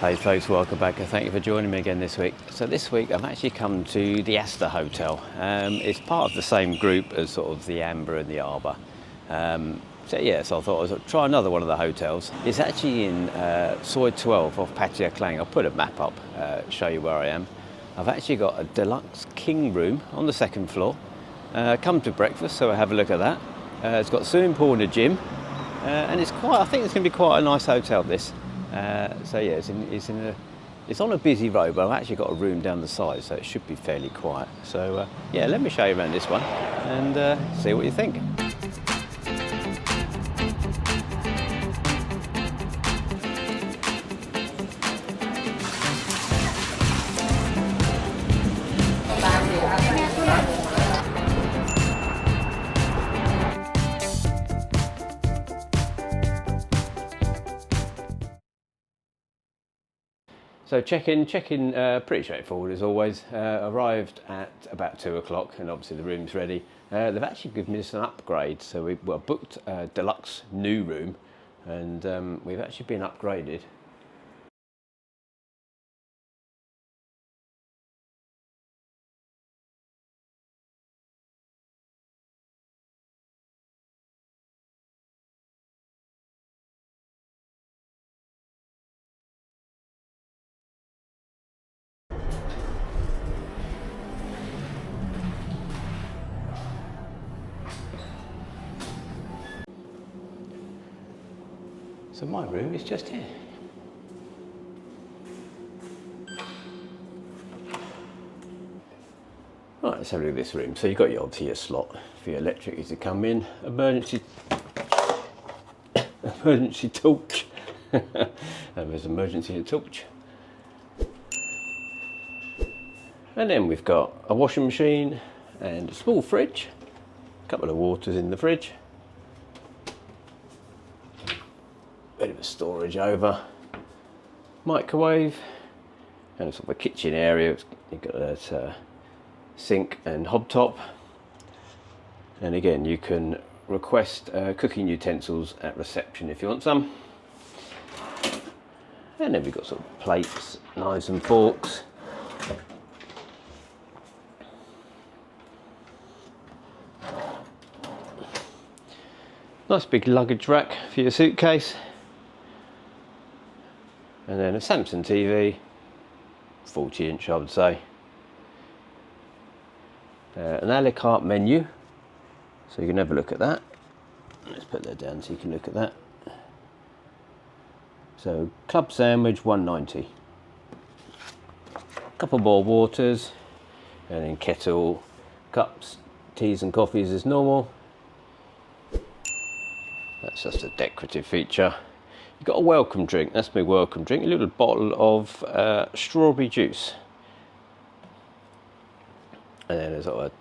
Hey folks, welcome back and thank you for joining me again this week. So this week I've actually come to the Aster Hotel. It's part of the same group as sort of the Amber and the Arbor. So I thought I'd try another one of the hotels. It's actually in Soi 12 off Pattaya Klang. I'll put a map up, show you where I am. I've actually got a deluxe king room on the second floor. Come to breakfast, so have a look at that. It's got a swimming pool and a gym. And I think it's going to be quite a nice hotel, this. It's on a busy road, but I've actually got a room down the side, so it should be fairly quiet. So let me show you around this one and see what you think. So check-in, pretty straightforward as always. Arrived at about 2 o'clock and obviously the room's ready. They've actually given us an upgrade, so we booked a deluxe new room and we've actually been upgraded. So my room is just here. Right, let's have a look at this room. So you've got obviously your slot for your electric to come in, emergency torch. There's emergency torch. And then we've got a washing machine and a small fridge, a couple of waters in the fridge. Bit of a storage over, microwave, and sort of a kitchen area. You've got that sink and hob top, and again you can request cooking utensils at reception if you want some. And then we've got sort of plates, knives and forks. Nice big luggage rack for your suitcase. And then a Samsung TV, 40-inch I would say. An a la carte menu, so you can have a look at that. Let's put that down so you can look at that. So club sandwich, $1.90. Couple more waters, and then kettle, cups, teas and coffees as normal. That's just a decorative feature. You've got a welcome drink, that's my welcome drink, a little bottle of strawberry juice. And then there's a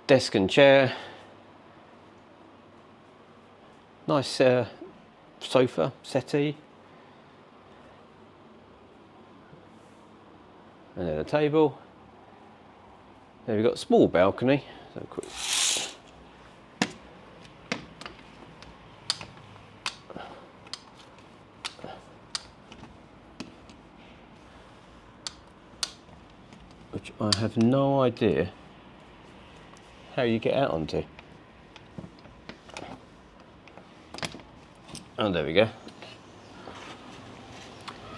desk and chair. Nice sofa, settee. And then a table. Then we've got a small balcony. So quick. Which I have no idea how you get out onto. Oh, there we go.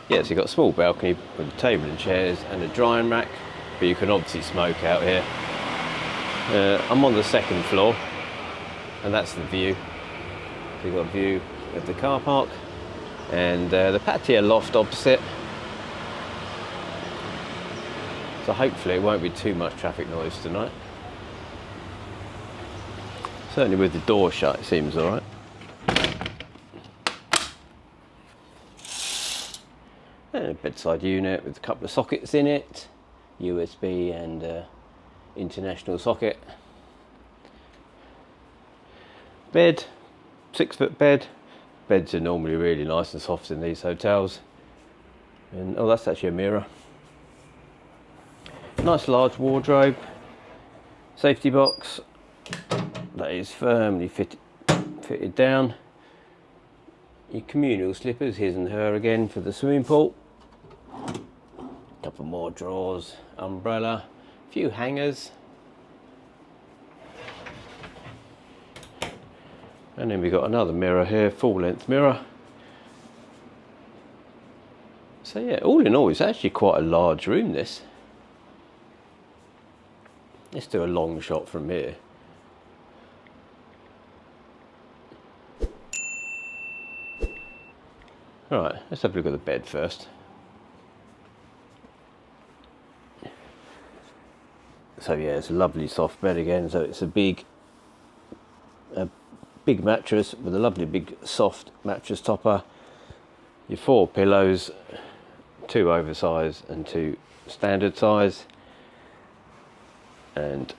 Yeah, so you've got a small balcony with a table and chairs and a drying rack, but you can obviously smoke out here. I'm on the second floor, and that's the view. So you've got a view of the car park and the Pattaya loft opposite. So hopefully it won't be too much traffic noise tonight. Certainly with the door shut it seems alright. And a bedside unit with a couple of sockets in it. USB and international socket. Bed, 6-foot bed. Beds are normally really nice and soft in these hotels. And oh, that's actually a mirror. Nice large wardrobe, safety box that is firmly fitted down. Your communal slippers, his and her again for the swimming pool. Couple more drawers, umbrella, a few hangers. And then we've got another mirror here, full length mirror. So yeah, all in all, it's actually quite a large room, this. Let's do a long shot from here. Alright, let's have a look at the bed first. So yeah, it's a lovely soft bed again. So it's a big mattress with a lovely big soft mattress topper. Your 4 pillows, 2 oversized and 2 standard size. And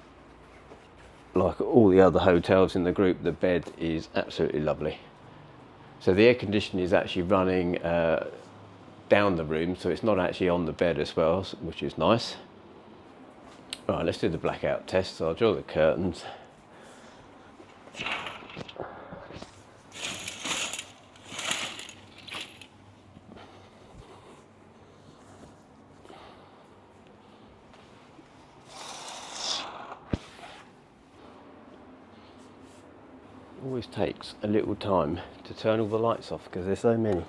like all the other hotels in the group, the bed is absolutely lovely. So the air conditioning is actually running down the room, so it's not actually on the bed as well, which is nice. Right, let's do the blackout test. So I'll draw the curtains. Always takes a little time to turn all the lights off because there's so many.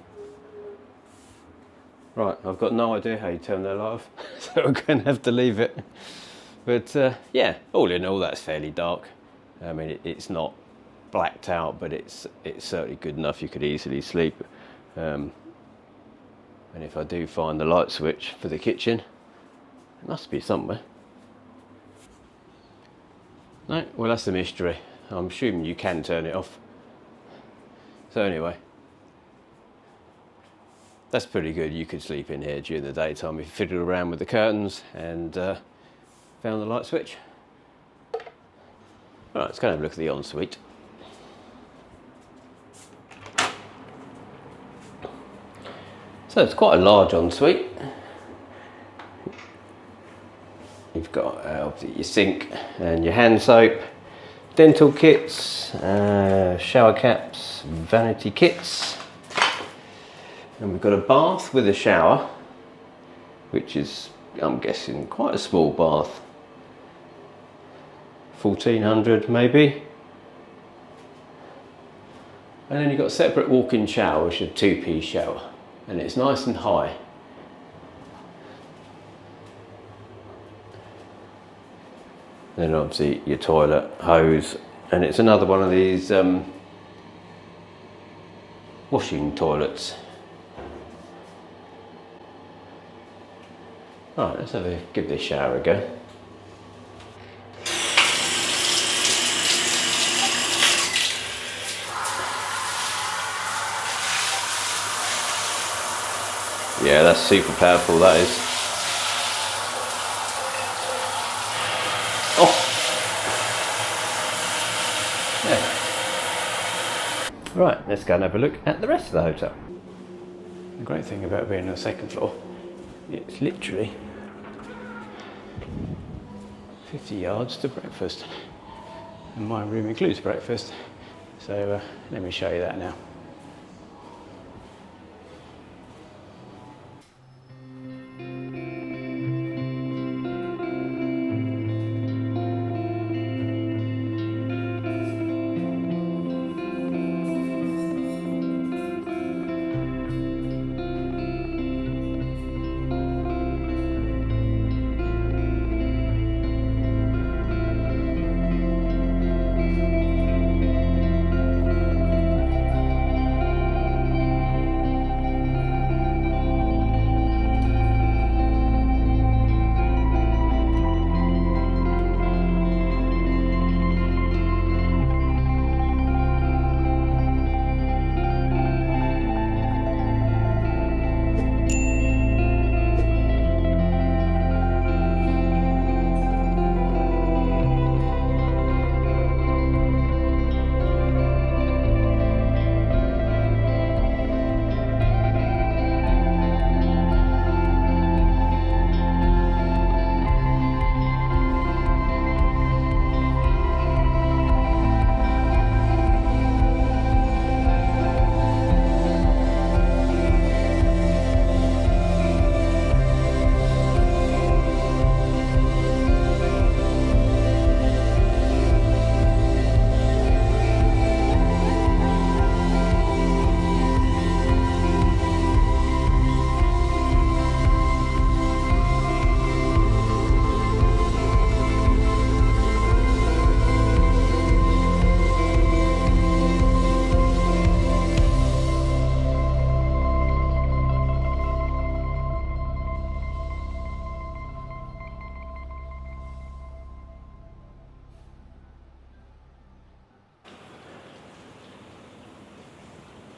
Right, I've got no idea how you turn that light off, so I'm going to have to leave it. But yeah, all in all, that's fairly dark. I mean, it's not blacked out, but it's certainly good enough you could easily sleep. And if I do find the light switch for the kitchen, it must be somewhere. No, well, that's a mystery. I'm assuming you can turn it off. So anyway, that's pretty good. You could sleep in here during the daytime if you fiddled around with the curtains and found the light switch. Right, let's go and have a look at the ensuite. So it's quite a large ensuite. You've got obviously your sink and your hand soap, dental kits, shower caps, vanity kits, and we've got a bath with a shower, which is, I'm guessing, quite a small bath, 1400 maybe. And then you've got a separate walk-in shower, which is a 2-piece shower, and it's nice and high. Then obviously your toilet hose, and it's another one of these washing toilets. Alright, let's give this shower a go. Yeah, that's super powerful, that is. Oh! Yeah. Right, let's go and have a look at the rest of the hotel. The great thing about being on the second floor, it's literally 50 yards to breakfast. And my room includes breakfast. So let me show you that now.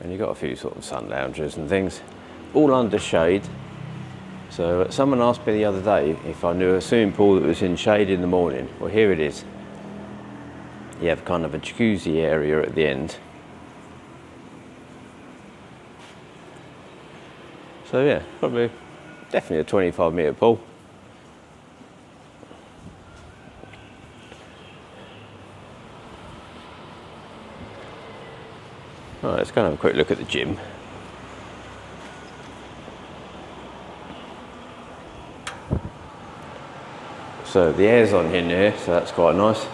and you've got a few sort of sun loungers and things, all under shade. So someone asked me the other day if I knew a swimming pool that was in shade in the morning. Well, here it is. You have kind of a jacuzzi area at the end. So yeah, probably definitely a 25-metre pool. Right, let's go and have a quick look at the gym. So the air's on in here, so that's quite nice.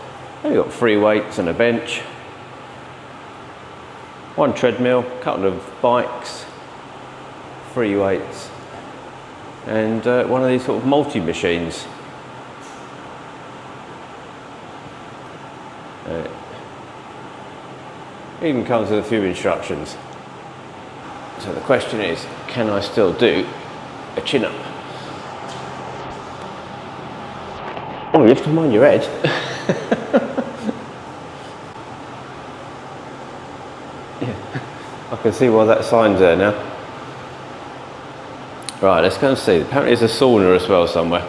We've got 3 weights and a bench, 1 treadmill, a couple of bikes, 3 weights, and one of these sort of multi-machines. Even comes with a few instructions. So the question is, can I still do a chin-up? Oh, you have to mind your head. Yeah, I can see why that sign's there now. Right, let's go and see. Apparently there's a sauna as well somewhere.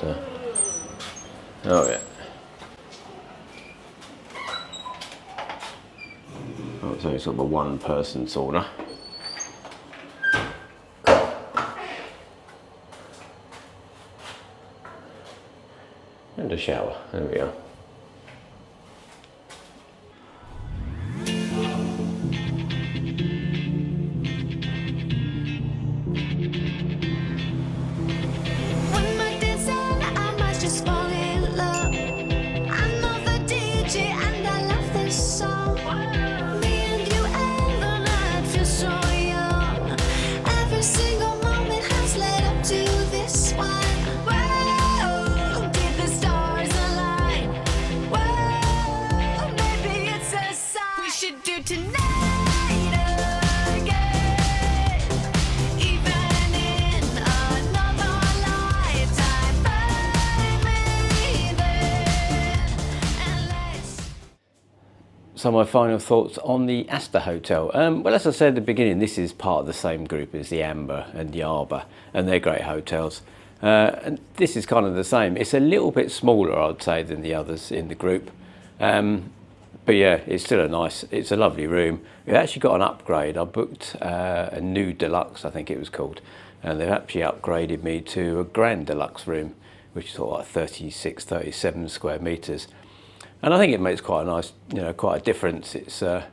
So. Oh yeah. Oh, it's only sort of a 1-person sauna. And a shower, there we are. So my final thoughts on the Aster Hotel. Well, as I said at the beginning, this is part of the same group as the Amber and the Arbor, and they're great hotels. And this is kind of the same. It's a little bit smaller, I'd say, than the others in the group. But yeah, it's still it's a lovely room. We've actually got an upgrade. I booked a new deluxe, I think it was called, and they've actually upgraded me to a grand deluxe room, which is sort of like 36, 37 square metres. And I think it makes quite a nice, quite a difference. It's the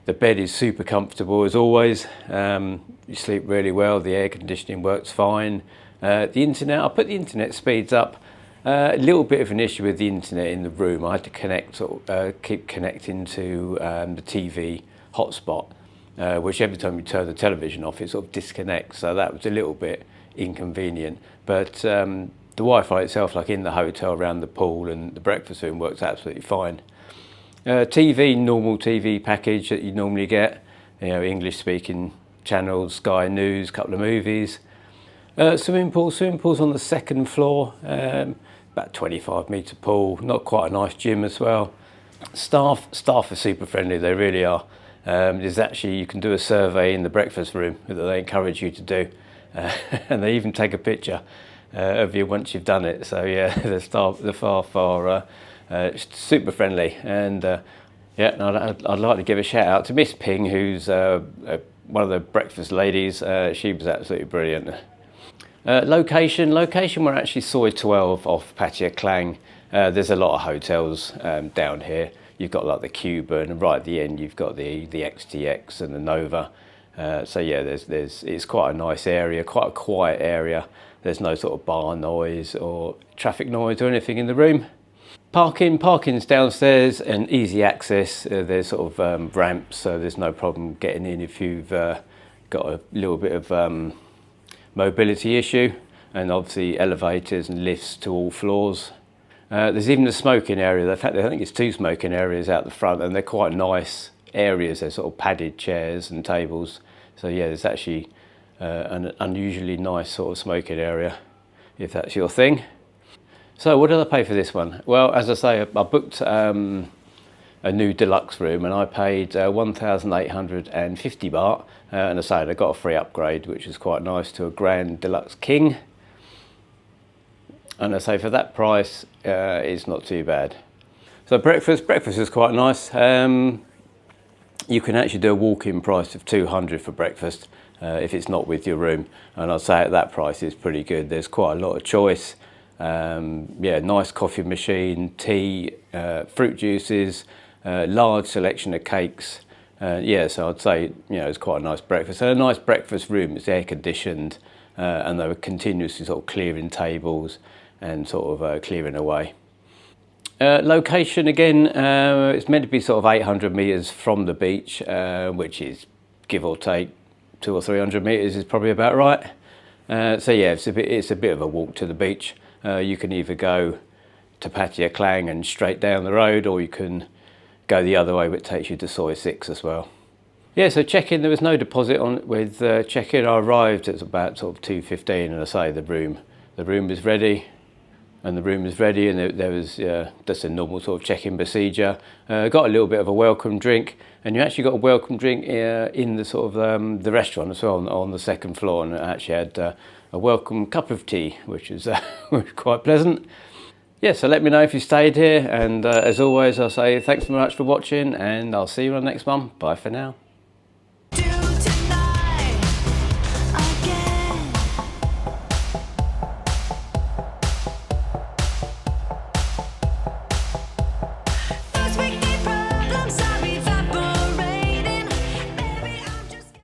bed is super comfortable as always. You sleep really well. The air conditioning works fine. The internet, I put the internet speeds up. A little bit of an issue with the internet in the room. I had to keep connecting to the TV hotspot, which every time you turn the television off, it sort of disconnects. So that was a little bit inconvenient. But the Wi-Fi itself, like in the hotel around the pool and the breakfast room, works absolutely fine. TV, normal TV package that you normally get, English speaking channels, Sky News, couple of movies. Swimming pool's on the 2nd floor, about 25-metre pool, not quite a nice gym as well. Staff are super friendly, they really are. There's actually, you can do a survey in the breakfast room that they encourage you to do, and they even take a picture of you once you've done it. So yeah, the staff, the far super friendly, and yeah, I'd like to give a shout out to Miss Ping, who's one of the breakfast ladies. She was absolutely brilliant. Location, we're actually Soi 12 off Pattaya Klang. There's a lot of hotels down here. You've got like the Cuban, and right at the end you've got the XTX and the Nova. So yeah, it's quite a nice area, quite a quiet area. There's no sort of bar noise or traffic noise or anything in the room. Parking's downstairs and easy access. There's sort of ramps, so there's no problem getting in if you've got a little bit of mobility issue, and obviously elevators and lifts to all floors. There's even a smoking area. In fact, I think it's 2 smoking areas out the front, and they're quite nice areas. They're sort of padded chairs and tables. So yeah, there's actually an unusually nice sort of smoking area, if that's your thing. So what did I pay for this one? Well, as I say, I booked a new deluxe room, and I paid 1,850 baht, and I say I got a free upgrade, which is quite nice, to a Grand Deluxe King. And I say for that price, it's not too bad. So breakfast is quite nice. You can actually do a walk-in price of 200 for breakfast if it's not with your room, and I'd say at that price it's pretty good. There's quite a lot of choice. Yeah, nice coffee machine, tea, fruit juices, large selection of cakes. Yeah, so I'd say, you know, it's quite a nice breakfast. And a nice breakfast room, it's air conditioned, and they were continuously sort of clearing tables and sort of clearing away. Location again, it's meant to be sort of 800 metres from the beach, which is give or take 200 or 300 metres is probably about right. So yeah, it's a bit of a walk to the beach. You can either go to Pattaya Klang and straight down the road, or you can go the other way, which takes you to Soi 6 as well. Yeah, so check-in, there was no deposit on with check-in. I arrived at about sort of 2:15, and I say the room was ready. And the room was ready, and there was just a normal sort of check-in procedure. Got a little bit of a welcome drink, and you actually got a welcome drink in the sort of the restaurant as well on the second floor, and I actually had a welcome cup of tea, which was quite pleasant. Yeah, so let me know if you stayed here, and as always, I'll say thanks very much for watching, and I'll see you on the next one. Bye for now.